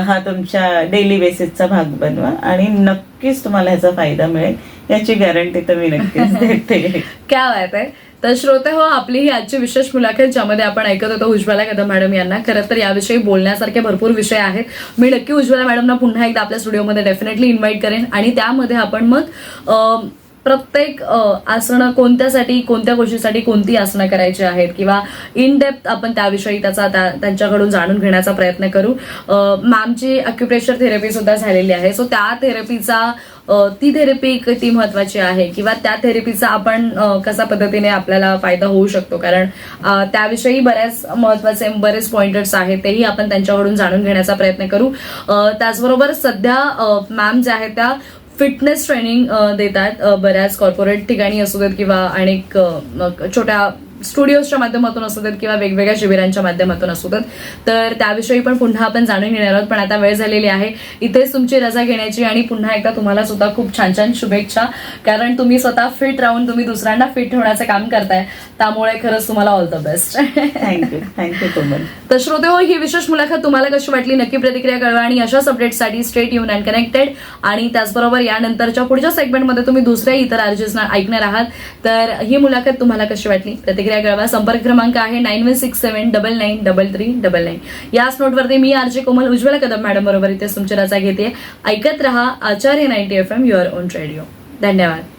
हा तुमच्या डेली बेसिसचा भाग बनवा आणि नक्कीच तुम्हाला ह्याचा फायदा मिळेल, याची गॅरंटी तर मी नक्कीच देते. क्या बात आहे. तर श्रोते हो, आपली ही आजची विशेष मुलाखत ज्यामध्ये आपण ऐकत होतो उज्ज्वला कदम मॅडम यांना. खरं तर याविषयी बोलण्यासारखे भरपूर विषय आहेत. मी नक्की उज्ज्वला मॅडमना पुन्हा एकदा आपल्या स्टुडिओमध्ये डेफिनेटली इन्व्हाइट करेन आणि त्यामध्ये आपण मग प्रत्येक आसनं कोणत्यासाठी, कोणत्या गोष्टीसाठी कोणती आसनं करायची आहेत किंवा इन डेप्थ आपण त्याविषयी त्यांच्याकडून जाणून घेण्याचा प्रयत्न करू. मॅमची अक्युप्रेशर थेरपी सुद्धा झालेली आहे. सो त्या थेरपीचा ती थेरपी किती महत्वाची आहे किंवा त्या थेरपीचा आपण कशा पद्धतीने आपल्याला फायदा होऊ शकतो, कारण त्याविषयी बरेच महत्वाचे बरेच पॉइंटर्स आहेत, तेही आपण त्यांच्याकडून जाणून घेण्याचा प्रयत्न करू. त्याचबरोबर सध्या मॅम ज्या आहेत त्या फिटनेस ट्रेनिंग देतात बऱ्याच कॉर्पोरेट ठिकाणी असू देत किंवा अनेक छोट्या स्टुडिओजच्या माध्यमातून असू देत किंवा वेगवेगळ्या शिबिरांच्या माध्यमातून असू देत. तर त्याविषयी पण पुन्हा आपण जाणून घेणार आहोत. पण आता वेळ झालेली आहे इथेच तुमची रजा घेण्याची आणि पुन्हा एकदा तुम्हाला सुद्धा खूप छान छान शुभेच्छा, कारण तुम्ही स्वतः फिट राहून तुम्ही दुसऱ्यांना फिट ठेवण्याचं काम करताय, त्यामुळे खरंच तुम्हाला ऑल द बेस्ट. थँक्यू कोमल. तर श्रोते हो, ही विशेष मुलाखत तुम्हाला कशी वाटली नक्की प्रतिक्रिया कळवा आणि अशाच अपडेट्ससाठी स्टेट युन अँड कनेक्टेड. आणि त्याचबरोबर यानंतरच्या पुढच्या सेगमेंटमध्ये तुम्ही दुसऱ्या इतर आर्जेसना ऐकणार आहात. तर ही मुलाखत तुम्हाला कशी वाटली प्रतिक्रिया कळवा. संपर्क क्रमांक आहे 9167993399. याच नोटवरती मी आरजे कोमल उज्ज्वला कदम मॅडम बरोबर इथे तुमची रजा घेते. ऐकत रहा आचार्य 90 FM युअर ओन रेडिओ. धन्यवाद.